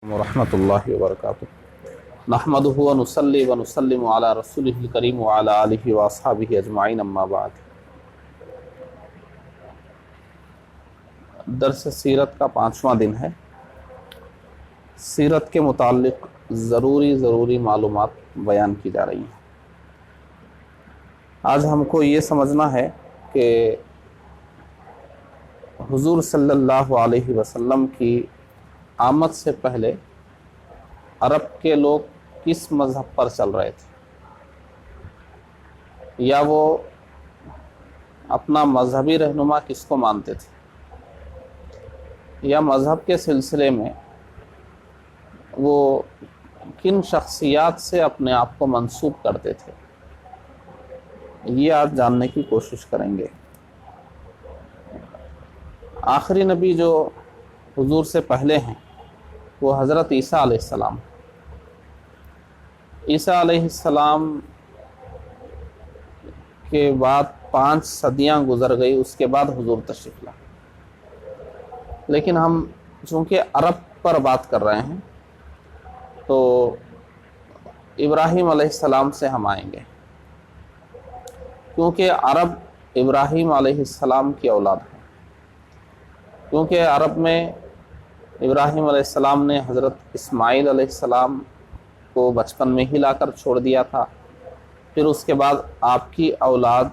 ورحمۃ اللہ وبرکاتہ نحمدہ ونصلی ونسلم علی رسولہ الکریم وعلی آلہ واصحابہ اجمعین اما بعد۔ درس سیرت کا 5واں دن ہے۔ سیرت کے متعلق ضروری معلومات بیان کی جا رہی ہیں۔ آج ہم کو یہ سمجھنا ہے کہ حضور صلی اللہ علیہ وسلم کی آمد سے پہلے عرب کے لوگ کس مذہب پر چل رہے تھے، یا وہ اپنا مذہبی رہنما کس کو مانتے تھے، یا مذہب کے سلسلے میں وہ کن شخصیات سے اپنے آپ کو منسوب کرتے تھے، یہ آج جاننے کی کوشش کریں گے۔ آخری نبی جو حضور سے پہلے ہیں وہ حضرت عیسیٰ علیہ السلام۔ عیسیٰ علیہ السلام کے بعد 5 صدیاں گزر گئی، اس کے بعد حضور تشریف لائے۔ لیکن ہم چونکہ عرب پر بات کر رہے ہیں تو ابراہیم علیہ السلام سے ہم آئیں گے، کیونکہ عرب ابراہیم علیہ السلام کی اولاد ہے۔ کیونکہ عرب میں ابراہیم علیہ السلام نے حضرت اسماعیل علیہ السلام کو بچپن میں ہی لا کر چھوڑ دیا تھا، پھر اس کے بعد آپ کی اولاد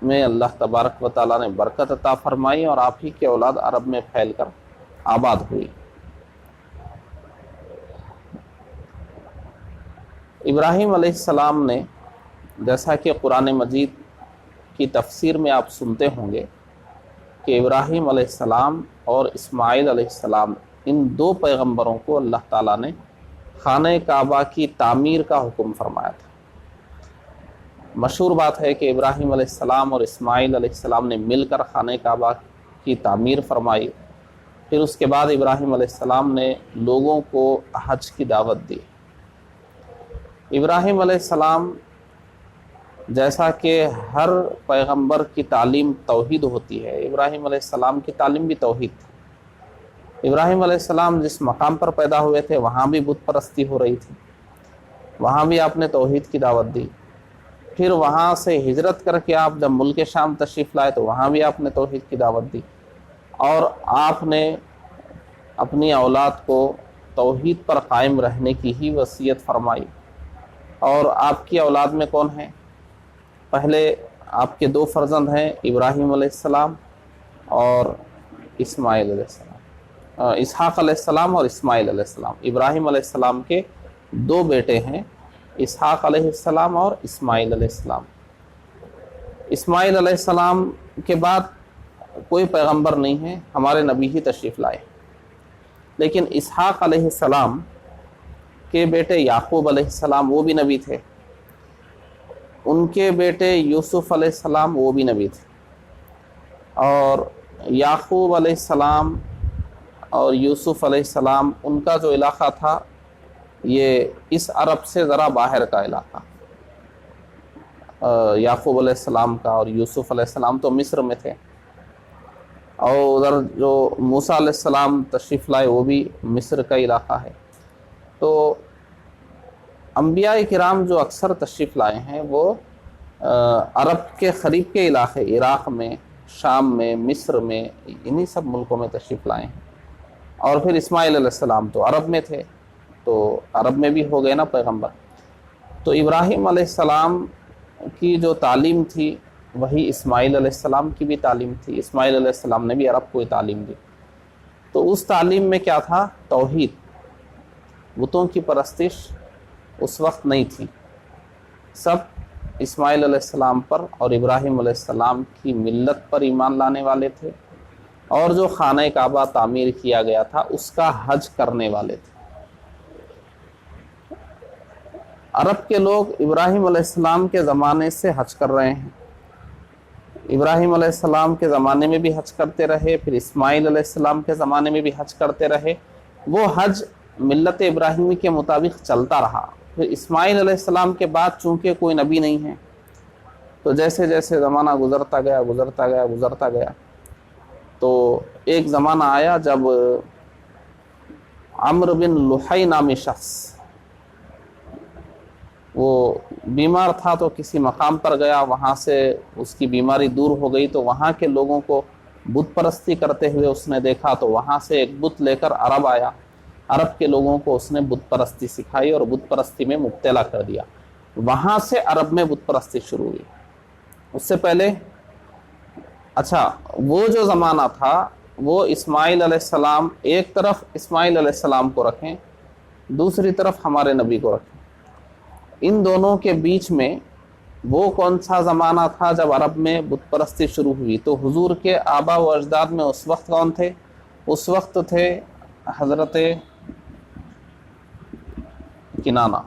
میں اللہ تبارک و تعالیٰ نے برکت عطا فرمائی اور آپ ہی کی اولاد عرب میں پھیل کر آباد ہوئی۔ ابراہیم علیہ السلام نے، جیسا کہ قرآن مجید کی تفسیر میں آپ سنتے ہوں گے کہ ابراہیم علیہ السلام اور اسماعیل علیہ السلام، ان 2 پیغمبروں کو اللہ تعالیٰ نے خانہ کعبہ کی تعمیر کا حکم فرمایا تھا۔ مشہور بات ہے کہ ابراہیم علیہ السلام اور اسماعیل علیہ السلام نے مل کر خانہ کعبہ کی تعمیر فرمائی۔ پھر اس کے بعد ابراہیم علیہ السلام نے لوگوں کو حج کی دعوت دی۔ ابراہیم علیہ السلام، جیسا کہ ہر پیغمبر کی تعلیم توحید ہوتی ہے، ابراہیم علیہ السلام کی تعلیم بھی توحید تھی۔ ابراہیم علیہ السلام جس مقام پر پیدا ہوئے تھے وہاں بھی بت پرستی ہو رہی تھی، وہاں بھی آپ نے توحید کی دعوت دی۔ پھر وہاں سے ہجرت کر کے آپ جب ملک شام تشریف لائے تو وہاں بھی آپ نے توحید کی دعوت دی، اور آپ نے اپنی اولاد کو توحید پر قائم رہنے کی ہی وصیت فرمائی۔ اور آپ کی اولاد میں کون ہیں؟ پہلے آپ کے 2 فرزند ہیں، ابراہیم علیہ السلام اور اسماعیل علیہ السلام، اسحاق علیہ السلام اور اسماعیل علیہ السلام۔ ابراہیم علیہ السلام کے 2 بیٹے ہیں، اسحاق علیہ السلام اور اسماعیل علیہ السلام۔ اسماعیل علیہ السلام کے بعد کوئی پیغمبر نہیں ہے، ہمارے نبی ہی تشریف لائے۔ لیکن اسحاق علیہ السلام کے بیٹے یعقوب علیہ السلام وہ بھی نبی تھے، ان کے بیٹے یوسف علیہ السلام وہ بھی نبی تھے، اور یعقوب علیہ السلام اور یوسف علیہ السلام ان کا جو علاقہ تھا یہ اس عرب سے ذرا باہر کا علاقہ۔ یعقوب علیہ السلام کا اور یوسف علیہ السلام تو مصر میں تھے، اور ادھر جو موسیٰ علیہ السلام تشریف لائے وہ بھی مصر کا علاقہ ہے۔ تو انبیاء کرام جو اکثر تشریف لائے ہیں وہ عرب کے قریب کے علاقے، عراق میں، شام میں، مصر میں، انہی سب ملکوں میں تشریف لائے ہیں۔ اور پھر اسماعیل علیہ السلام تو عرب میں تھے، تو عرب میں بھی ہو گئے نا پیغمبر۔ تو ابراہیم علیہ السلام کی جو تعلیم تھی وہی اسماعیل علیہ السلام کی بھی تعلیم تھی۔ اسماعیل علیہ السلام نے بھی عرب کو تعلیم دی۔ تو اس تعلیم میں کیا تھا؟ توحید۔ بتوں کی پرستش اس وقت نہیں تھی، سب اسماعیل علیہ السلام پر اور ابراہیم علیہ السلام کی ملت پر ایمان لانے والے تھے، اور جو خانہ کعبہ تعمیر کیا گیا تھا اس کا حج کرنے والے تھے۔ عرب کے لوگ ابراہیم علیہ السلام کے زمانے سے حج کر رہے ہیں، ابراہیم علیہ السلام کے زمانے میں بھی حج کرتے رہے، پھر اسماعیل علیہ السلام کے زمانے میں بھی حج کرتے رہے۔ وہ حج ملت ابراہیمی کے مطابق چلتا رہا۔ پھر اسماعیل علیہ السلام کے بعد چونکہ کوئی نبی نہیں ہے، تو جیسے جیسے زمانہ گزرتا گیا تو ایک زمانہ آیا جب عمرو بن لحی نامی شخص، وہ بیمار تھا تو کسی مقام پر گیا، وہاں سے اس کی بیماری دور ہو گئی، تو وہاں کے لوگوں کو بت پرستی کرتے ہوئے اس نے دیکھا، تو وہاں سے ایک بت لے کر عرب آیا، عرب کے لوگوں کو اس نے بت پرستی سکھائی اور بت پرستی میں مبتلا کر دیا، وہاں سے عرب میں بت پرستی شروع ہوئی۔ اس سے پہلے اچھا وہ جو زمانہ تھا وہ اسماعیل علیہ السلام، ایک طرف اسماعیل علیہ السلام کو رکھیں، دوسری طرف ہمارے نبی کو رکھیں، ان دونوں کے بیچ میں وہ کون سا زمانہ تھا جب عرب میں بت پرستی شروع ہوئی؟ تو حضور کے آبا و اجداد میں اس وقت کون تھے؟ اس وقت تھے حضرت کنانہ۔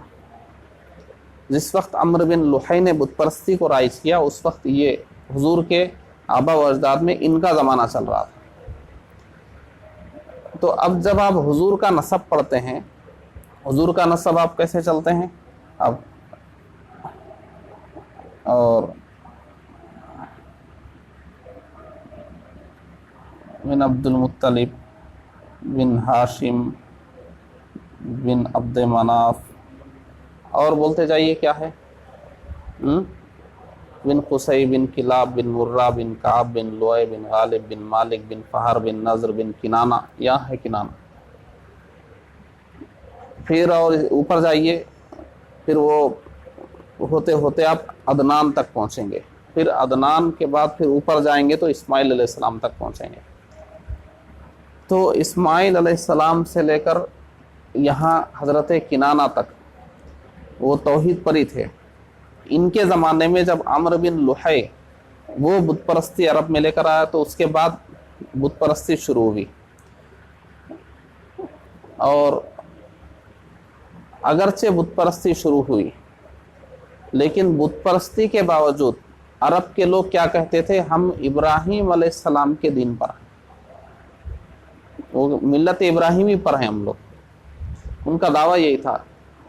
جس وقت عمرو بن لحی نے بت پرستی کو رائج کیا، اس وقت یہ حضور کے آبا و اجداد میں ان کا زمانہ چل رہا تھا۔ تو اب جب آپ حضور کا نسب پڑھتے ہیں، حضور کا نسب آپ کیسے چلتے ہیں؟ اب اور بن عبد المطلب بن ہاشم بن عبد مناف، اور بولتے جائیے کیا ہے، بن قصی بن کلاب بن مرہ بن کعب بن لؤی بن غالب بن مالک بن فہر بن نضر بن کنانہ، یہاں ہے کنانہ۔ پھر اور اوپر جائیے، پھر وہ ہوتے ہوتے آپ عدنان تک پہنچیں گے، پھر عدنان کے بعد پھر اوپر جائیں گے تو اسماعیل علیہ السلام تک پہنچیں گے۔ تو اسماعیل علیہ السلام سے لے کر یہاں حضرت کنانہ تک وہ توحید پر ہی تھے۔ ان کے زمانے میں جب عمرو بن لحی وہ بت پرستی عرب میں لے کر آیا تو اس کے بعد بت پرستی شروع ہوئی، اور اگرچہ بت پرستی شروع ہوئی لیکن بت پرستی کے باوجود عرب کے لوگ کیا کہتے تھے؟ ہم ابراہیم علیہ السلام کے دین پر ہیں، وہ ملت ابراہیمی پر ہیں ہم لوگ، ان کا دعویٰ یہی تھا۔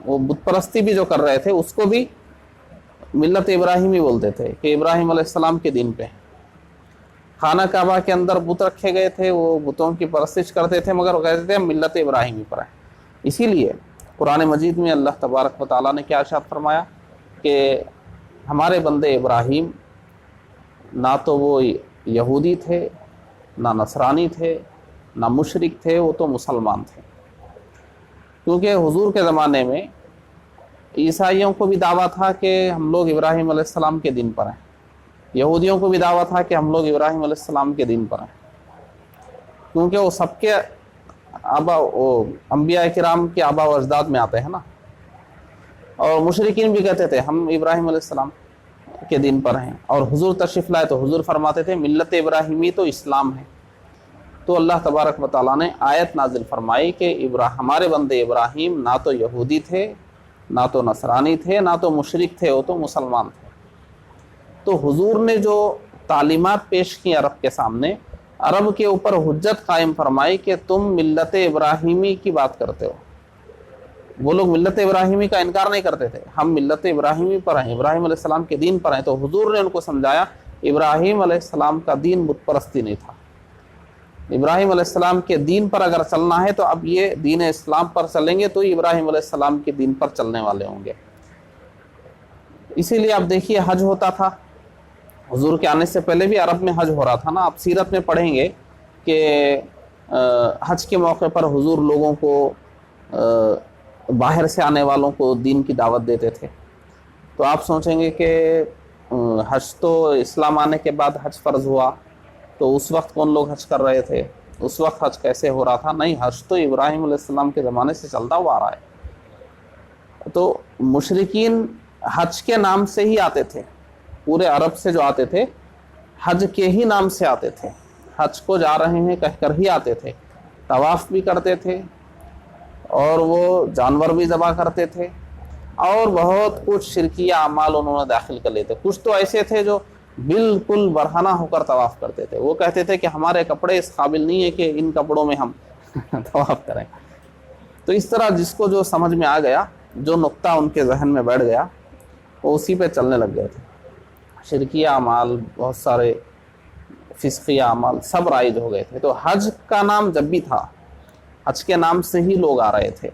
وہ بت پرستی بھی جو کر رہے تھے اس کو بھی ملت ابراہیمی بولتے تھے کہ ابراہیم علیہ السلام کے دین پہ ہیں۔ خانہ کعبہ کے اندر بت رکھے گئے تھے، وہ بتوں کی پرستش کرتے تھے، مگر وہ کہتے تھے ہم ملت ابراہیمی پر ہیں۔ اسی لیے قرآن مجید میں اللہ تبارک و تعالیٰ نے کیا ارشاد فرمایا کہ ہمارے بندے ابراہیم نہ تو وہ یہودی تھے، نہ نصرانی تھے، نہ مشرک تھے، وہ تو مسلمان تھے۔ کیونکہ حضور کے زمانے میں عیسائیوں کو بھی دعویٰ تھا کہ ہم لوگ ابراہیم علیہ السلام کے دین پر ہیں، یہودیوں کو بھی دعویٰ تھا کہ ہم لوگ ابراہیم علیہ السلام کے دین پر ہیں، کیونکہ وہ سب کے انبیاء کرام کے آبا و اجداد میں آتے ہیں نا۔ اور مشرکین بھی کہتے تھے ہم ابراہیم علیہ السلام کے دین پر ہیں، اور حضور تشریف لائے تو حضور فرماتے تھے ملت ابراہیمی تو اسلام ہے۔ تو اللہ تبارک و تعالیٰ نے آیت نازل فرمائی کہ ہمارے بندے ابراہیم نہ تو یہودی تھے، نہ تو نصرانی تھے، نہ تو مشرک تھے، وہ تو مسلمان تھے۔ تو حضور نے جو تعلیمات پیش کی عرب کے سامنے، عرب کے اوپر حجت قائم فرمائی کہ تم ملت ابراہیمی کی بات کرتے ہو۔ وہ لوگ ملت ابراہیمی کا انکار نہیں کرتے تھے، ہم ملت ابراہیمی پر ہیں، ابراہیم علیہ السلام کے دین پر ہیں۔ تو حضور نے ان کو سمجھایا ابراہیم علیہ السلام کا دین بت پرستی نہیں تھا، ابراہیم علیہ السلام کے دین پر اگر چلنا ہے تو اب یہ دین اسلام پر چلیں گے تو ابراہیم علیہ السلام کے دین پر چلنے والے ہوں گے۔ اسی لیے آپ دیکھیے حج ہوتا تھا، حضور کے آنے سے پہلے بھی عرب میں حج ہو رہا تھا نا۔ آپ سیرت میں پڑھیں گے کہ حج کے موقع پر حضور لوگوں کو، باہر سے آنے والوں کو دین کی دعوت دیتے تھے۔ تو آپ سوچیں گے کہ حج تو اسلام آنے کے بعد حج فرض ہوا، تو اس وقت کون لوگ حج کر رہے تھے؟ اس وقت حج کیسے ہو رہا تھا؟ نہیں، حج تو ابراہیم علیہ السلام کے زمانے سے چلتا ہوا آ رہا ہے۔ تو مشرکین حج کے نام سے ہی آتے تھے، پورے عرب سے جو آتے تھے حج کے ہی نام سے آتے تھے، حج کو جا رہے ہیں کہہ کر ہی آتے تھے، طواف بھی کرتے تھے اور وہ جانور بھی ذبح کرتے تھے، اور بہت کچھ شرکیہ اعمال انہوں نے داخل کر لیتے۔ کچھ تو ایسے تھے جو بالکل برہنہ ہو کر طواف کرتے تھے، وہ کہتے تھے کہ ہمارے کپڑے اس قابل نہیں ہے کہ ان کپڑوں میں ہم طواف کریں۔ تو اس طرح جس کو جو سمجھ میں آ گیا، جو نقطہ ان کے ذہن میں بیٹھ گیا، وہ اسی پہ چلنے لگ گئے تھے۔ شرکیہ اعمال، بہت سارے فسقیہ اعمال سب رائج ہو گئے تھے۔ تو حج کا نام جب بھی تھا حج کے نام سے ہی لوگ آ رہے تھے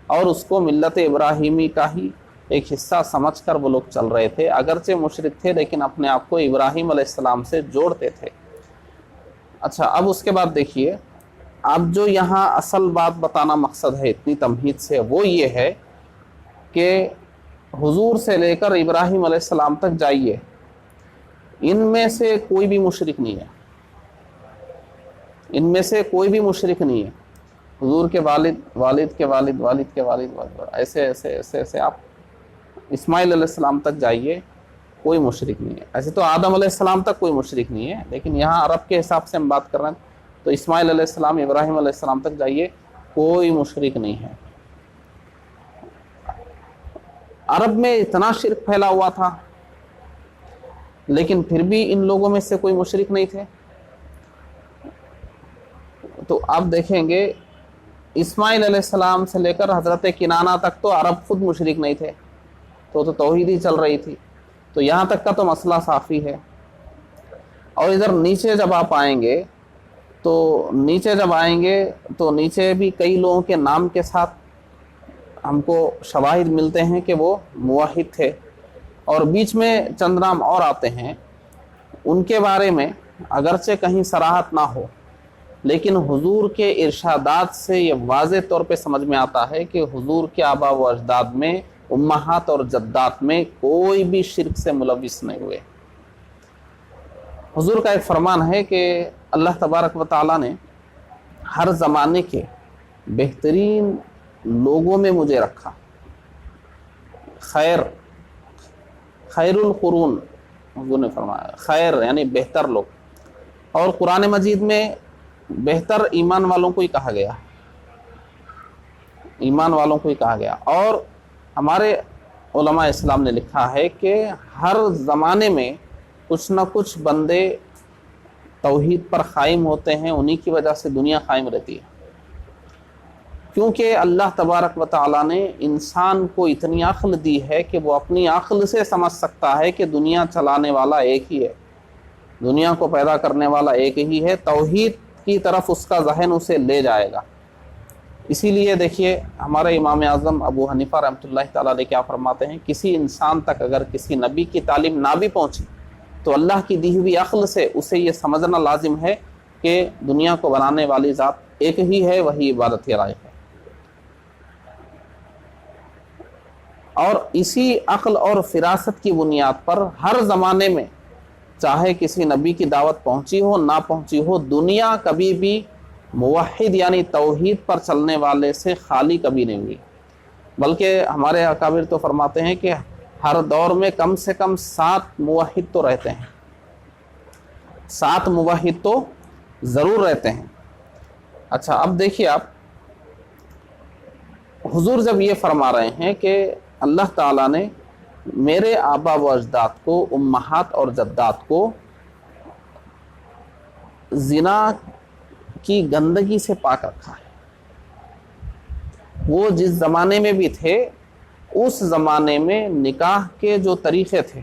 اور اس کو ملت ابراہیمی کا ہی ایک حصہ سمجھ کر وہ لوگ چل رہے تھے، اگرچہ مشرک تھے لیکن اپنے آپ کو ابراہیم علیہ السلام سے جوڑتے تھے۔ اچھا، اب اس کے بعد دیکھیے، اب جو یہاں اصل بات بتانا مقصد ہے اتنی تمہید سے، وہ یہ ہے کہ حضور سے لے کر ابراہیم علیہ السلام تک جائیے، ان میں سے کوئی بھی مشرک نہیں ہے، ان میں سے کوئی بھی مشرک نہیں ہے۔ حضور کے والد، والد کے والد، والد کے والد، ایسے ایسے ایسے ایسے آپ اسماعیل علیہ السلام تک جائیے، کوئی مشرک نہیں ہے۔ ایسے تو آدم علیہ السلام تک کوئی مشرک نہیں ہے، لیکن یہاں عرب کے حساب سے ہم بات کر رہے ہیں، تو اسماعیل علیہ السلام، ابراہیم علیہ السلام تک جائیے، کوئی مشرک نہیں ہے۔ عرب میں اتنا شرک پھیلا ہوا تھا لیکن پھر بھی ان لوگوں میں سے کوئی مشرک نہیں تھے۔ تو آپ دیکھیں گے اسماعیل علیہ السلام سے لے کر حضرت کنانہ تک تو عرب خود مشرک نہیں تھے، تو توحید ہی چل رہی تھی، تو یہاں تک کا تو مسئلہ صافی ہے۔ اور ادھر نیچے جب آپ آئیں گے تو نیچے بھی کئی لوگوں کے نام کے ساتھ ہم کو شواہد ملتے ہیں کہ وہ موحد تھے، اور بیچ میں چند نام اور آتے ہیں، ان کے بارے میں اگرچہ کہیں صراحت نہ ہو لیکن حضور کے ارشادات سے یہ واضح طور پہ سمجھ میں آتا ہے کہ حضور کے آبا و اجداد میں، امہات اور جدات میں کوئی بھی شرک سے ملوث نہیں ہوئے۔ حضور کا ایک فرمان ہے کہ اللہ تبارک و تعالیٰ نے ہر زمانے کے بہترین لوگوں میں مجھے رکھا، خیر القرون، حضور نے فرمایا خیر یعنی بہتر لوگ، اور قرآن مجید میں بہتر ایمان والوں کو ہی کہا گیا، ایمان والوں کو ہی کہا گیا۔ اور ہمارے علماء اسلام نے لکھا ہے کہ ہر زمانے میں کچھ نہ کچھ بندے توحید پر قائم ہوتے ہیں، انہی کی وجہ سے دنیا قائم رہتی ہے، کیونکہ اللہ تبارک و تعالیٰ نے انسان کو اتنی عقل دی ہے کہ وہ اپنی عقل سے سمجھ سکتا ہے کہ دنیا چلانے والا ایک ہی ہے، دنیا کو پیدا کرنے والا ایک ہی ہے، توحید کی طرف اس کا ذہن اسے لے جائے گا۔ اسی لیے دیکھیے ہمارے امام اعظم ابو حنیفہ رحمۃ اللہ تعالیٰ علیہ کیا فرماتے ہیں، کسی انسان تک اگر کسی نبی کی تعلیم نہ بھی پہنچی تو اللہ کی دی ہوئی عقل سے اسے یہ سمجھنا لازم ہے کہ دنیا کو بنانے والی ذات ایک ہی ہے، وہی عبادت کے لائق ہے۔ اور اسی عقل اور فراست کی بنیاد پر ہر زمانے میں چاہے کسی نبی کی دعوت پہنچی ہو نہ پہنچی ہو، دنیا کبھی بھی موحد یعنی توحید پر چلنے والے سے خالی کبھی نہیں ہوئی، بلکہ ہمارے اکابر تو فرماتے ہیں کہ ہر دور میں کم سے کم 7 موحد تو رہتے ہیں، 7 موحد تو ضرور رہتے ہیں۔ اچھا، اب دیکھیے آپ، حضور جب یہ فرما رہے ہیں کہ اللہ تعالیٰ نے میرے آبا و اجداد کو، امہات اور جدات کو زنا کی گندگی سے پاک رکھا ہے، وہ جس زمانے میں بھی تھے اس زمانے میں نکاح کے جو طریقے تھے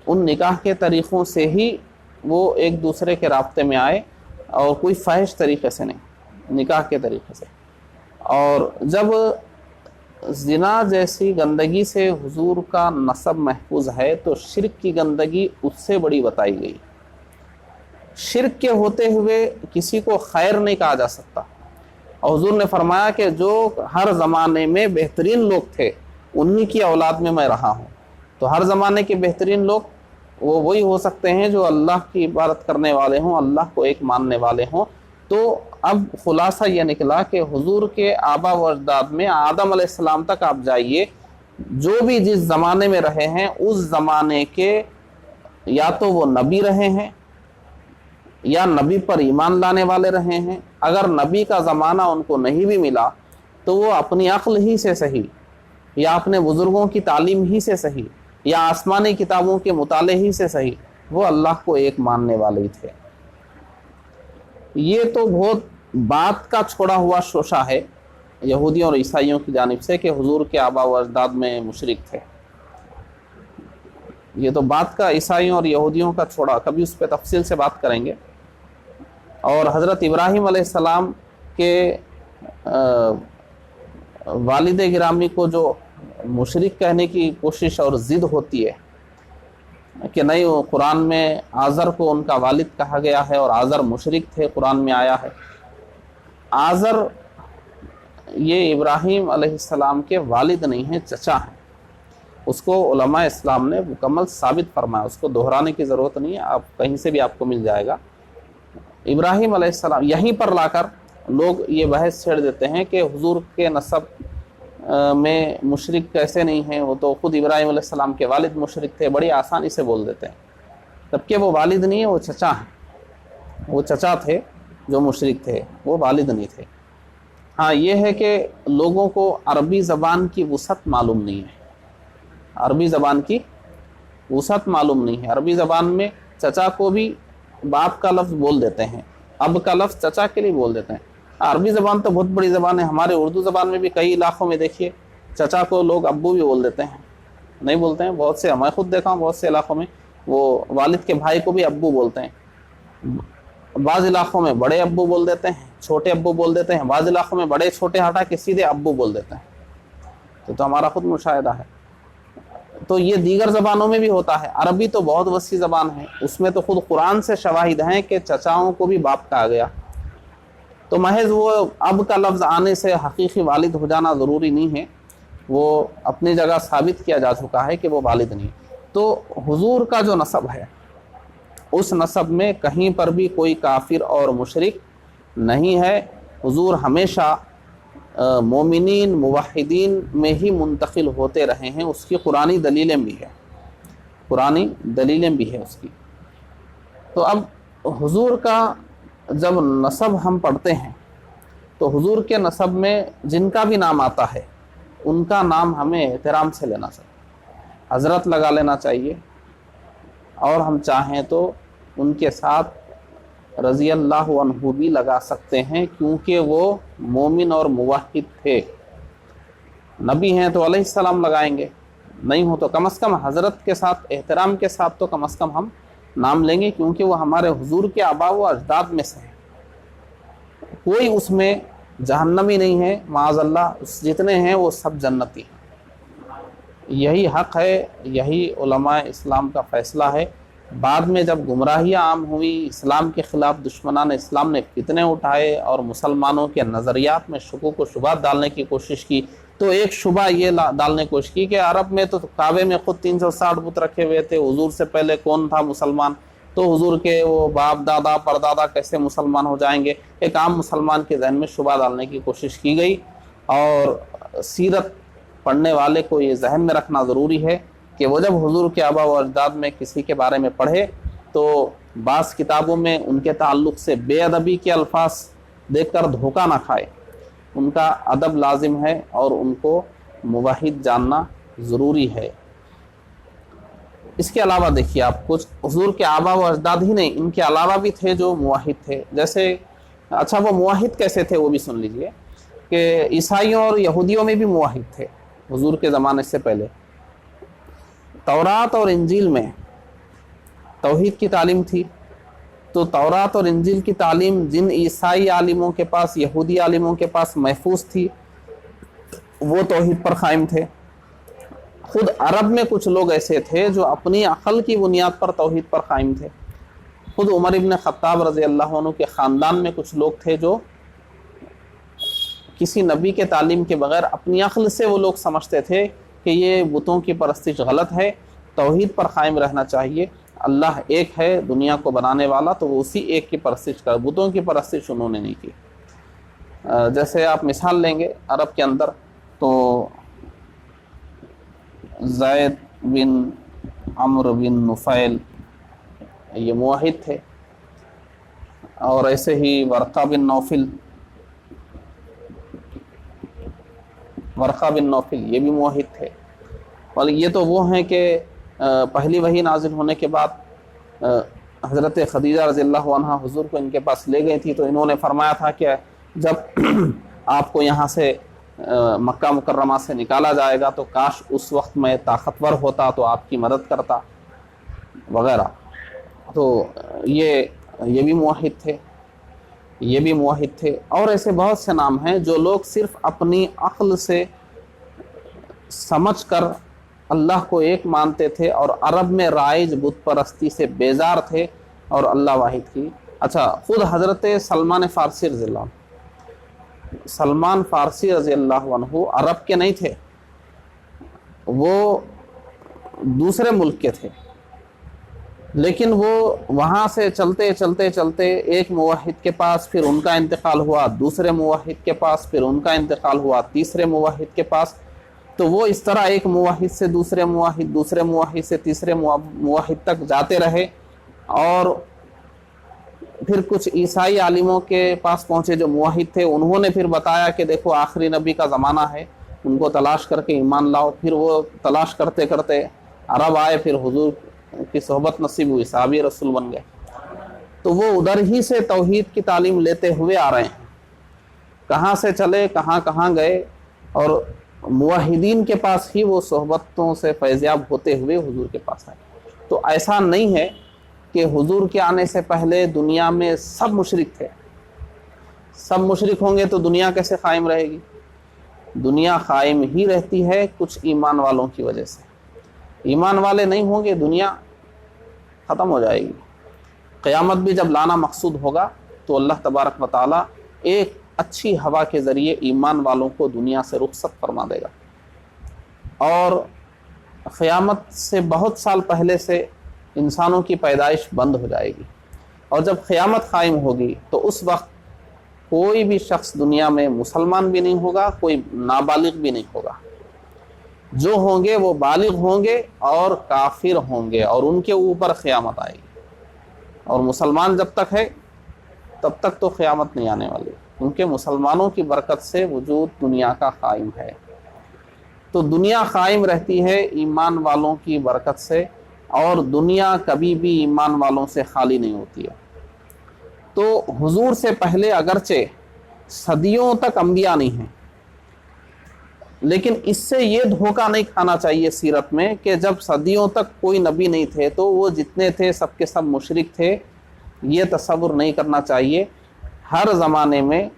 ان نکاح کے طریقوں سے ہی وہ ایک دوسرے کے رابطے میں آئے، اور کوئی فحش طریقے سے نہیں، نکاح کے طریقے سے۔ اور جب زنا جیسی گندگی سے حضور کا نسب محفوظ ہے تو شرک کی گندگی اس سے بڑی بتائی گئی۔ شرک کے ہوتے ہوئے کسی کو خیر نہیں کہا جا سکتا، اور حضور نے فرمایا کہ جو ہر زمانے میں بہترین لوگ تھے انہی کی اولاد میں رہا ہوں، تو ہر زمانے کے بہترین لوگ وہ وہی ہو سکتے ہیں جو اللہ کی عبادت کرنے والے ہوں، اللہ کو ایک ماننے والے ہوں۔ تو اب خلاصہ یہ نکلا کہ حضور کے آبا و اجداد میں آدم علیہ السلام تک آپ جائیے، جو بھی جس زمانے میں رہے ہیں اس زمانے کے یا تو وہ نبی رہے ہیں یا نبی پر ایمان لانے والے رہے ہیں، اگر نبی کا زمانہ ان کو نہیں بھی ملا تو وہ اپنی عقل ہی سے صحیح یا اپنے بزرگوں کی تعلیم ہی سے صحیح یا آسمانی کتابوں کے مطالعے ہی سے صحیح وہ اللہ کو ایک ماننے والے ہی تھے۔ یہ تو بہت بات کا چھوڑا ہوا شوشہ ہے یہودیوں اور عیسائیوں کی جانب سے کہ حضور کے آبا و اجداد میں مشرک تھے، یہ تو بات کا عیسائیوں اور یہودیوں کا چھوڑا، کبھی اس پہ تفصیل سے بات کریں گے۔ اور حضرت ابراہیم علیہ السلام کہ والد گرامی کو جو مشرک کہنے کی کوشش اور ضد ہوتی ہے کہ نہیں، وہ قرآن میں آزر کو ان کا والد کہا گیا ہے اور آزر مشرک تھے، قرآن میں آیا ہے۔ آزر یہ ابراہیم علیہ السلام کے والد نہیں ہیں، چچا ہیں۔ اس کو علماء اسلام نے مکمل ثابت فرمایا، اس کو دہرانے کی ضرورت نہیں ہے، آپ کہیں سے بھی آپ کو مل جائے گا۔ ابراہیم علیہ السلام یہیں پر لا کر لوگ یہ بحث چھیڑ دیتے ہیں کہ حضور کے نسب میں مشرک کیسے نہیں ہیں، وہ تو خود ابراہیم علیہ السلام کے والد مشرک تھے، بڑی آسانی سے بول دیتے ہیں، جبکہ وہ والد نہیں ہے، وہ چچا ہیں، وہ چچا تھے جو مشرک تھے، وہ والد نہیں تھے۔ ہاں یہ ہے کہ لوگوں کو عربی زبان کی وسعت معلوم نہیں ہے، عربی زبان کی وسعت معلوم نہیں ہے۔ عربی زبان میں چچا کو بھی باپ کا لفظ بول دیتے ہیں، اب کا لفظ چچا کے لیے بول دیتے ہیں۔ عربی زبان تو بہت بڑی زبان ہے، ہمارے اردو زبان میں بھی کئی علاقوں میں دیکھیے چچا کو لوگ ابو بھی بول دیتے ہیں، نہیں بولتے ہیں بہت سے، میں خود دیکھا ہوں بہت سے علاقوں میں وہ والد کے بھائی کو بھی ابو بولتے ہیں۔ بعض علاقوں میں بڑے ابو بول دیتے ہیں، چھوٹے ابو بول دیتے ہیں، بعض علاقوں میں بڑے چھوٹے ہٹا کے سیدھے ابو بول دیتے ہیں، تو ہمارا خود مشاہدہ ہے۔ تو یہ دیگر زبانوں میں بھی ہوتا ہے، عربی تو بہت وسیع زبان ہے، اس میں تو خود قرآن سے شواہد ہیں کہ چچاؤں کو بھی باپ کہا گیا، تو محض وہ اب کا لفظ آنے سے حقیقی والد ہو جانا ضروری نہیں ہے، وہ اپنی جگہ ثابت کیا جا چکا ہے کہ وہ والد نہیں۔ تو حضور کا جو نسب ہے اس نسب میں کہیں پر بھی کوئی کافر اور مشرک نہیں ہے، حضور ہمیشہ مومنین موحدین میں ہی منتقل ہوتے رہے ہیں، اس کی قرآنی دلیلیں بھی ہیں، قرآنی دلیلیں بھی ہیں اس کی۔ تو اب حضور کا جب نسب ہم پڑھتے ہیں تو حضور کے نسب میں جن کا بھی نام آتا ہے ان کا نام ہمیں احترام سے لینا چاہیے، حضرت لگا لینا چاہیے، اور ہم چاہیں تو ان کے ساتھ رضی اللہ عنہ بھی لگا سکتے ہیں، کیونکہ وہ مومن اور موحد تھے۔ نبی ہیں تو علیہ السلام لگائیں گے، نہیں ہو تو کم از کم حضرت کے ساتھ احترام کے ساتھ تو کم از کم ہم نام لیں گے، کیونکہ وہ ہمارے حضور کے آباء و اجداد میں سے ہیں، کوئی اس میں جہنمی نہیں ہے معاذ اللہ، جتنے ہیں وہ سب جنتی ہیں۔ یہی حق ہے، یہی علماء اسلام کا فیصلہ ہے۔ بعد میں جب گمراہیاں عام ہوئی، اسلام کے خلاف دشمنان اسلام نے فتنے اٹھائے اور مسلمانوں کے نظریات میں شکوک و شبہات ڈالنے کی کوشش کی، تو ایک شبہ یہ ڈالنے کی کوشش کی کہ عرب میں تو کعبے میں خود 360 بت رکھے ہوئے تھے، حضور سے پہلے کون تھا مسلمان، تو حضور کے وہ باپ دادا پردادا کیسے مسلمان ہو جائیں گے، ایک عام مسلمان کے ذہن میں شبہ ڈالنے کی کوشش کی گئی۔ اور سیرت پڑھنے والے کو یہ ذہن میں رکھنا ضروری ہے کہ وہ جب حضور کے آباء و اجداد میں کسی کے بارے میں پڑھے تو بعض کتابوں میں ان کے تعلق سے بے ادبی کے الفاظ دیکھ کر دھوکہ نہ کھائے، ان کا ادب لازم ہے اور ان کو موحد جاننا ضروری ہے۔ اس کے علاوہ دیکھیے آپ، کچھ حضور کے آباء و اجداد ہی نہیں، ان کے علاوہ بھی تھے جو موحد تھے، جیسے اچھا وہ موحد کیسے تھے وہ بھی سن لیجئے، کہ عیسائیوں اور یہودیوں میں بھی موحد تھے حضور کے زمانے سے پہلے۔ تورات اور انجیل میں توحید کی تعلیم تھی، تو تورات اور انجیل کی تعلیم جن عیسائی عالموں کے پاس، یہودی عالموں کے پاس محفوظ تھی، وہ توحید پر قائم تھے۔ خود عرب میں کچھ لوگ ایسے تھے جو اپنی عقل کی بنیاد پر توحید پر قائم تھے۔ خود عمر ابن خطاب رضی اللہ عنہ کے خاندان میں کچھ لوگ تھے جو کسی نبی کے تعلیم کے بغیر اپنی عقل سے وہ لوگ سمجھتے تھے کہ یہ بتوں کی پرستش غلط ہے، توحید پر قائم رہنا چاہیے، اللہ ایک ہے دنیا کو بنانے والا، تو وہ اسی ایک کی پرستش کر، بتوں کی پرستش انہوں نے نہیں کی۔ جیسے آپ مثال لیں گے عرب کے اندر تو زید بن عمرو بن نفیل یہ موحد تھے، اور ایسے ہی ورقہ بن نوفل یہ بھی موحد تھے۔ اور یہ تو وہ ہیں کہ پہلی وحی نازل ہونے کے بعد حضرت خدیجہ رضی اللہ عنہا حضور کو ان کے پاس لے گئی تھی، تو انہوں نے فرمایا تھا کہ جب آپ کو یہاں سے مکہ مکرمہ سے نکالا جائے گا تو کاش اس وقت میں طاقتور ہوتا تو آپ کی مدد کرتا وغیرہ۔ تو یہ بھی موحد تھے۔ یہ بھی موحد تھے، اور ایسے بہت سے نام ہیں جو لوگ صرف اپنی عقل سے سمجھ کر اللہ کو ایک مانتے تھے اور عرب میں رائج بت پرستی سے بیزار تھے اور اللہ واحد کی. اچھا، خود حضرت سلمان فارسی رضی اللہ عنہ، سلمان فارسی رضی اللہ عنہ عرب کے نہیں تھے، وہ دوسرے ملک کے تھے، لیکن وہ وہاں سے چلتے چلتے چلتے ایک موحد کے پاس، پھر ان کا انتقال ہوا دوسرے موحد کے پاس، پھر ان کا انتقال ہوا تیسرے موحد کے پاس. تو وہ اس طرح ایک موحد سے دوسرے موحد، دوسرے موحد سے تیسرے موحد تک جاتے رہے. اور پھر کچھ عیسائی عالموں کے پاس پہنچے جو موحد تھے، انہوں نے پھر بتایا کہ دیکھو آخری نبی کا زمانہ ہے، ان کو تلاش کر کے ایمان لاؤ. پھر وہ تلاش کرتے کرتے عرب آئے، پھر حضور کی صحبت نصیب ہوئی، صحابی رسول بن گئے. تو وہ ادھر ہی سے توحید کی تعلیم لیتے ہوئے آ رہے ہیں. کہاں سے چلے، کہاں کہاں گئے، اور موحدین کے پاس ہی وہ صحبتوں سے فیضیاب ہوتے ہوئے حضور کے پاس آئے. تو ایسا نہیں ہے کہ حضور کے آنے سے پہلے دنیا میں سب مشرک تھے. سب مشرک ہوں گے تو دنیا کیسے قائم رہے گی؟ دنیا قائم ہی رہتی ہے کچھ ایمان والوں کی وجہ سے. ایمان والے نہیں ہوں گے دنیا ختم ہو جائے گی. قیامت بھی جب لانا مقصود ہوگا تو اللہ تبارک و تعالیٰ ایک اچھی ہوا کے ذریعے ایمان والوں کو دنیا سے رخصت فرما دے گا. اور قیامت سے بہت سال پہلے سے انسانوں کی پیدائش بند ہو جائے گی. اور جب قیامت قائم ہوگی تو اس وقت کوئی بھی شخص دنیا میں مسلمان بھی نہیں ہوگا، کوئی نابالغ بھی نہیں ہوگا. جو ہوں گے وہ بالغ ہوں گے اور کافر ہوں گے، اور ان کے اوپر قیامت آئے گی. اور مسلمان جب تک ہے تب تک تو قیامت نہیں آنے والی، کیونکہ مسلمانوں کی برکت سے وجود دنیا کا قائم ہے. تو دنیا قائم رہتی ہے ایمان والوں کی برکت سے، اور دنیا کبھی بھی ایمان والوں سے خالی نہیں ہوتی ہے. تو حضور سے پہلے اگرچہ صدیوں تک انبیاء نہیں ہیں، لیکن اس سے یہ دھوکہ نہیں کھانا چاہیے سیرت میں کہ جب صدیوں تک کوئی نبی نہیں تھے تو وہ جتنے تھے سب کے سب مشرک تھے. یہ تصور نہیں کرنا چاہیے. ہر زمانے میں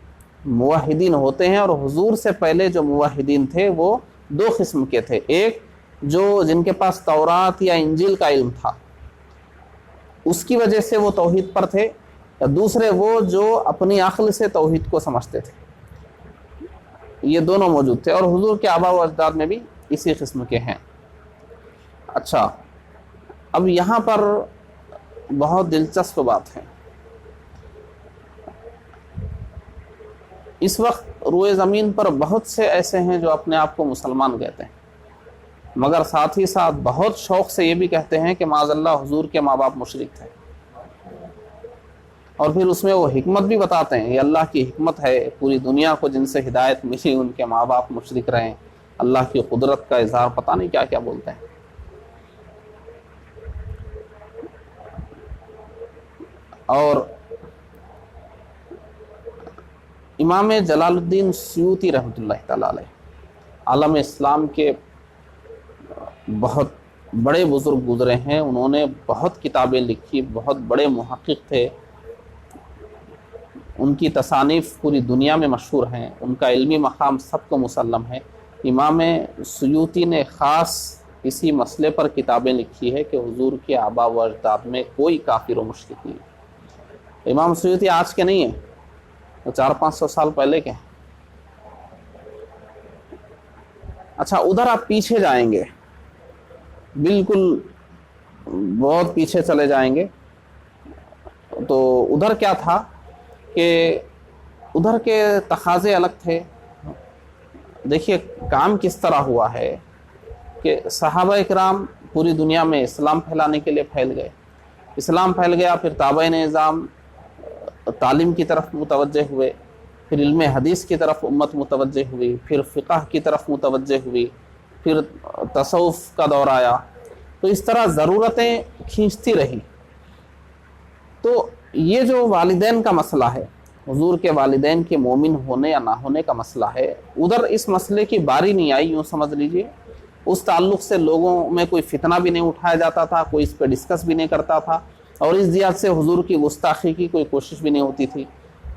موحدین ہوتے ہیں، اور حضور سے پہلے جو موحدین تھے وہ دو قسم کے تھے. ایک جو جن کے پاس تورات یا انجیل کا علم تھا، اس کی وجہ سے وہ توحید پر تھے. دوسرے وہ جو اپنی عقل سے توحید کو سمجھتے تھے. یہ دونوں موجود تھے، اور حضور کے آباء و اجداد میں بھی اسی قسم کے ہیں. اچھا، اب یہاں پر بہت دلچسپ بات ہے. اس وقت روئے زمین پر بہت سے ایسے ہیں جو اپنے آپ کو مسلمان کہتے ہیں، مگر ساتھ ہی ساتھ بہت شوق سے یہ بھی کہتے ہیں کہ معاذ اللہ حضور کے ماں باپ مشرک تھے. اور پھر اس میں وہ حکمت بھی بتاتے ہیں، یہ اللہ کی حکمت ہے، پوری دنیا کو جن سے ہدایت ملی ان کے ماں باپ مشرک رہیں. اللہ کی قدرت کا اظہار پتہ نہیں کیا کیا بولتے ہیں. اور امام جلال الدین سیوطی رحمۃ اللہ تعالی علیہ عالم اسلام کے بہت بڑے بزرگ گزرے ہیں. انہوں نے بہت کتابیں لکھی، بہت بڑے محقق تھے. ان کی تصانیف پوری دنیا میں مشہور ہیں، ان کا علمی مقام سب کو مسلم ہے. امام سیوطی نے خاص اسی مسئلے پر کتابیں لکھی ہے کہ حضور کے آباء و اجداد میں کوئی کافر و مشرک نہیں. امام سیوطی آج کے نہیں ہیں، وہ 400-500 سال پہلے کے ہیں. اچھا، ادھر آپ پیچھے جائیں گے، بالکل بہت پیچھے چلے جائیں گے، تو ادھر کیا تھا کہ ادھر کے تقاضے الگ تھے. دیکھیے کام کس طرح ہوا ہے کہ صحابہ اکرام پوری دنیا میں اسلام پھیلانے کے لیے پھیل گئے. اسلام پھیل گیا، پھر تابعین نظام تعلیم کی طرف متوجہ ہوئے، پھر علم حدیث کی طرف امت متوجہ ہوئی، پھر فقہ کی طرف متوجہ ہوئی، پھر تصوف کا دور آیا. تو اس طرح ضرورتیں کھینچتی رہی. تو یہ جو والدین کا مسئلہ ہے، حضور کے والدین کے مومن ہونے یا نہ ہونے کا مسئلہ ہے، ادھر اس مسئلے کی باری نہیں آئی، یوں سمجھ لیجئے. اس تعلق سے لوگوں میں کوئی فتنہ بھی نہیں اٹھایا جاتا تھا، کوئی اس پہ ڈسکس بھی نہیں کرتا تھا، اور اس جہت سے حضور کی گستاخی کی کوئی کوشش بھی نہیں ہوتی تھی.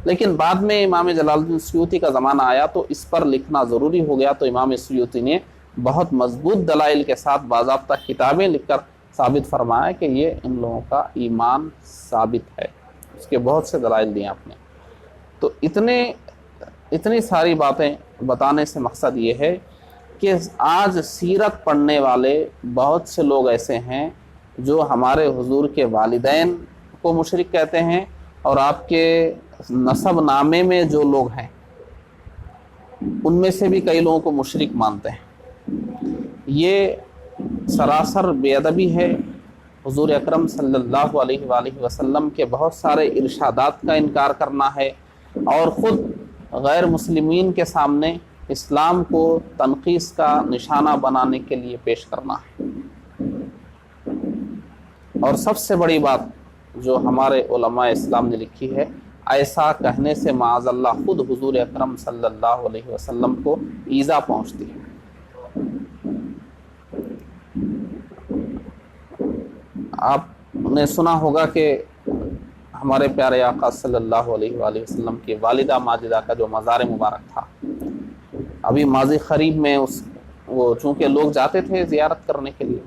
لیکن بعد میں امام جلال الدین سیوطی کا زمانہ آیا تو اس پر لکھنا ضروری ہو گیا، تو امام سیوطی نے بہت مضبوط دلائل کے ساتھ باضابطہ کتابیں لکھ کر ثابت فرمایا کہ یہ ان لوگوں کا ایمان ثابت ہے، اس کے بہت سے دلائل دیے آپ نے۔ تو اتنی ساری باتیں بتانے سے مقصد یہ ہے کہ آج سیرت پڑھنے والے بہت سے لوگ ایسے ہیں جو ہمارے حضور کے والدین کو مشرک کہتے ہیں، اور آپ کے نسب نامے میں جو لوگ ہیں ان میں سے بھی کئی لوگوں کو مشرک مانتے ہیں۔ یہ سراسر بے ادبی ہے، حضور اکرم صلی اللہ علیہ وآلہ وسلم کے بہت سارے ارشادات کا انکار کرنا ہے، اور خود غیر مسلمین کے سامنے اسلام کو تنقیص کا نشانہ بنانے کے لیے پیش کرنا ہے۔ اور سب سے بڑی بات جو ہمارے علماء اسلام نے لکھی ہے، ایسا کہنے سے معاذ اللہ خود حضور اکرم صلی اللہ علیہ وسلم کو ایذا پہنچتی ہے۔ آپ نے سنا ہوگا کہ ہمارے پیارے آقا صلی اللہ علیہ وآلہ وسلم کی والدہ ماجدہ کا جو مزار مبارک تھا، ابھی ماضی قریب میں وہ چونکہ لوگ جاتے تھے زیارت کرنے کے لیے،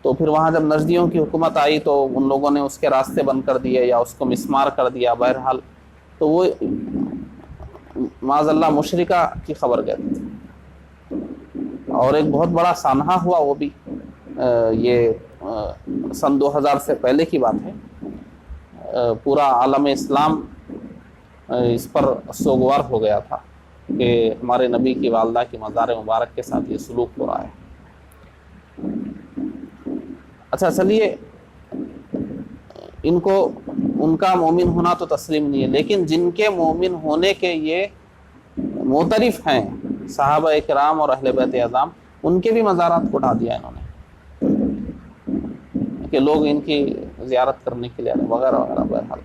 تو پھر وہاں جب نجدیوں کی حکومت آئی تو ان لوگوں نے اس کے راستے بند کر دیے یا اس کو مسمار کر دیا، بہرحال تو وہ معاذ اللہ مشرکہ کی خبر گئی تھی، اور ایک بہت بڑا سانحہ ہوا، وہ بھی یہ سن 2000 سے پہلے کی بات ہے۔ پورا عالم اسلام اس پر سوگوار ہو گیا تھا کہ ہمارے نبی کی والدہ کی مزار مبارک کے ساتھ یہ سلوک ہو رہا ہے۔ اچھا چلیے، ان کا مومن ہونا تو تسلیم نہیں ہے، لیکن جن کے مومن ہونے کے یہ معترف ہیں صحابہ کرام اور اہل بیت اعظام، ان کے بھی مزارات کو اٹھا دیا انہوں نے کہ لوگ ان کی زیارت کرنے کے لیے وغیرہ وغیرہ۔ بہرحال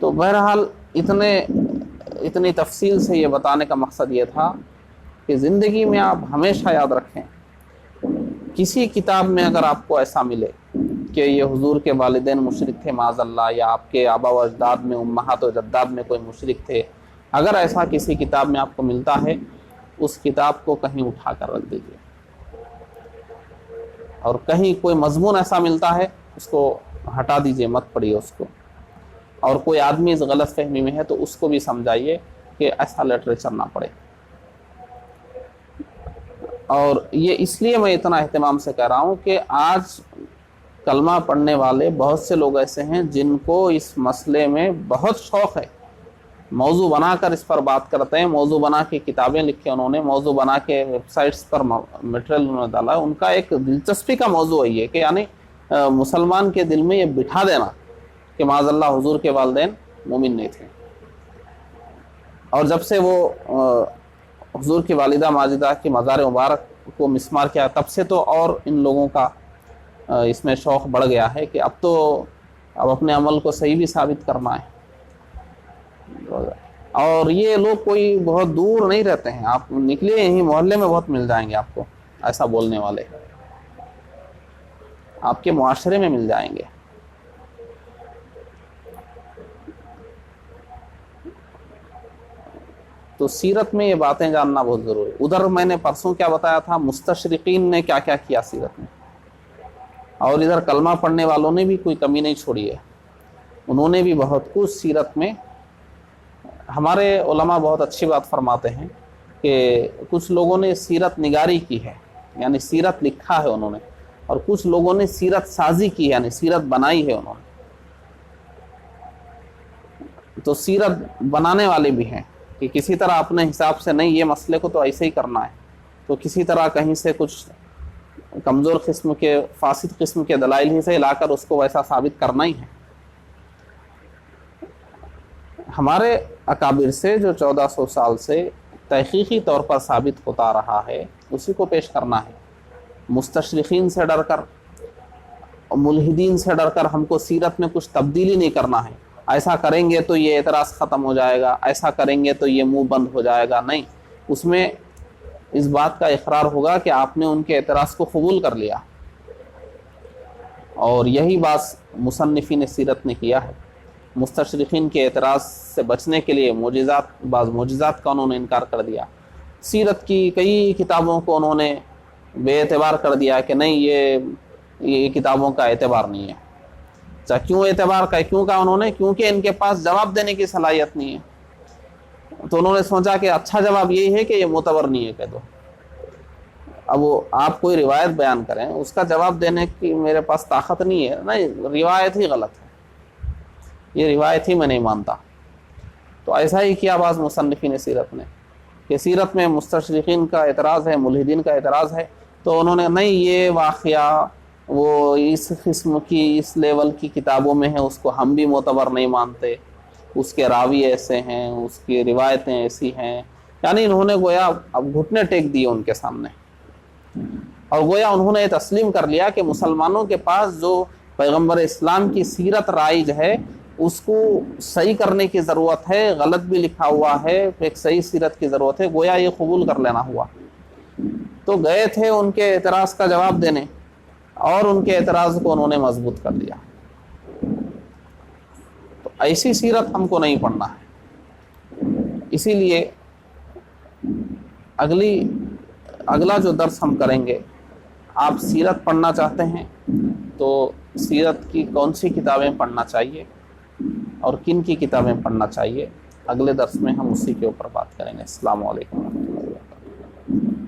تو بہرحال اتنی تفصیل سے یہ بتانے کا مقصد یہ تھا کہ زندگی میں آپ ہمیشہ یاد رکھیں، کسی کتاب میں اگر آپ کو ایسا ملے کہ یہ حضور کے والدین مشرک تھے معاذ اللہ، یا آپ کے آبا و اجداد میں امہات و جداد میں کوئی مشرک تھے، اگر ایسا کسی کتاب میں آپ کو ملتا ہے، اس کتاب کو کہیں اٹھا کر رکھ دیجیے، اور کہیں کوئی مضمون ایسا ملتا ہے اس کو ہٹا دیجیے، مت پڑھیے اس کو، اور کوئی آدمی اس غلط فہمی میں ہے تو اس کو بھی سمجھائیے کہ ایسا لٹریچر نہ پڑھے۔ اور یہ اس لیے میں اتنا اہتمام سے کہہ رہا ہوں کہ آج کلمہ پڑھنے والے بہت سے لوگ ایسے ہیں جن کو اس مسئلے میں بہت شوق ہے، موضوع بنا کر اس پر بات کرتے ہیں، موضوع بنا کے کتابیں لکھے انہوں نے، موضوع بنا کے ویب سائٹس پر میٹیریل انہوں نے ڈالا۔ ان کا ایک دلچسپی کا موضوع ہے یہ کہ یعنی مسلمان کے دل میں یہ بٹھا دینا کہ معاذ اللہ حضور کے والدین مومن نہیں تھے، اور جب سے وہ حضور کی والدہ ماجدہ کی مزار مبارک کو مسمار کیا، تب سے تو اور ان لوگوں کا اس میں شوق بڑھ گیا ہے کہ اب اپنے عمل کو صحیح بھی ثابت کرنا ہے۔ اور یہ لوگ کوئی بہت دور نہیں رہتے ہیں، آپ نکلے یہیں محلے میں بہت مل جائیں گے آپ کو ایسا بولنے والے، آپ کے معاشرے میں مل جائیں گے۔ تو سیرت میں یہ باتیں جاننا بہت ضروری۔ ادھر میں نے پرسوں کیا بتایا تھا، مستشرقین نے کیا کیا کیا سیرت میں، اور ادھر کلمہ پڑھنے والوں نے بھی کوئی کمی نہیں چھوڑی ہے، انہوں نے بھی بہت کچھ سیرت میں۔ ہمارے علماء بہت اچھی بات فرماتے ہیں کہ کچھ لوگوں نے سیرت نگاری کی ہے، یعنی سیرت لکھا ہے انہوں نے، اور کچھ لوگوں نے سیرت سازی کی ہے، یعنی سیرت بنائی ہے انہوں نے۔ تو سیرت بنانے والے بھی ہیں کہ کسی طرح اپنے حساب سے نہیں، یہ مسئلے کو تو ایسے ہی کرنا ہے، تو کسی طرح کہیں سے کچھ کمزور قسم کے فاسد قسم کے دلائل ہی سے لا کر اس کو ویسا ثابت کرنا ہی ہے۔ ہمارے اکابر سے جو 1400 سال سے تحقیقی طور پر ثابت ہوتا رہا ہے اسی کو پیش کرنا ہے۔ مستشرقین سے ڈر کر، ملحدین سے ڈر کر ہم کو سیرت میں کچھ تبدیلی نہیں کرنا ہے، ایسا کریں گے تو یہ اعتراض ختم ہو جائے گا، ایسا کریں گے تو یہ منہ بند ہو جائے گا، نہیں، اس میں اس بات کا اقرار ہوگا کہ آپ نے ان کے اعتراض کو قبول کر لیا، اور یہی بات مصنفین سیرت نے کیا ہے۔ مستشرقین کے اعتراض سے بچنے کے لیے بعض معجزات کا انہوں نے انکار کر دیا، سیرت کی کئی کتابوں کو انہوں نے بے اعتبار کر دیا کہ نہیں یہ کتابوں کا اعتبار نہیں ہے۔ اچھا، کیوں اعتبار کا کیوں کہا انہوں نے؟ کیونکہ ان کے پاس جواب دینے کی صلاحیت نہیں ہے، تو انہوں نے سوچا کہ اچھا جواب یہی ہے کہ یہ معتبر نہیں ہے کہہ دو۔ اب وہ آپ کوئی روایت بیان کریں، اس کا جواب دینے کی میرے پاس طاقت نہیں ہے، نہیں روایت ہی غلط ہے، یہ روایت ہی میں نہیں مانتا۔ تو ایسا ہی کیا بعض مصنفین سیرت نے کہ سیرت میں مستشرقین کا اعتراض ہے، ملحدین کا اعتراض ہے، تو انہوں نے نہیں یہ واقعہ وہ اس قسم کی اس لیول کی کتابوں میں ہے، اس کو ہم بھی معتبر نہیں مانتے، اس کے راوی ایسے ہیں، اس کی روایتیں ایسی ہیں، یعنی انہوں نے گویا اب گھٹنے ٹیک دیے ان کے سامنے، اور گویا انہوں نے تسلیم کر لیا کہ مسلمانوں کے پاس جو پیغمبر اسلام کی سیرت رائج ہے اس کو صحیح کرنے کی ضرورت ہے، غلط بھی لکھا ہوا ہے، ایک صحیح سیرت کی ضرورت ہے، گویا یہ قبول کر لینا ہوا۔ تو گئے تھے ان کے اعتراض کا جواب دینے، اور ان کے اعتراض کو انہوں نے مضبوط کر دیا۔ تو ایسی سیرت ہم کو نہیں پڑھنا ہے، اسی لیے اگلا جو درس ہم کریں گے، آپ سیرت پڑھنا چاہتے ہیں تو سیرت کی کون سی کتابیں پڑھنا چاہیے اور کن کی کتابیں پڑھنا چاہیے، اگلے درس میں ہم اسی کے اوپر بات کریں گے۔ السلام علیکم ورحمۃ اللہ وبرکاتہ۔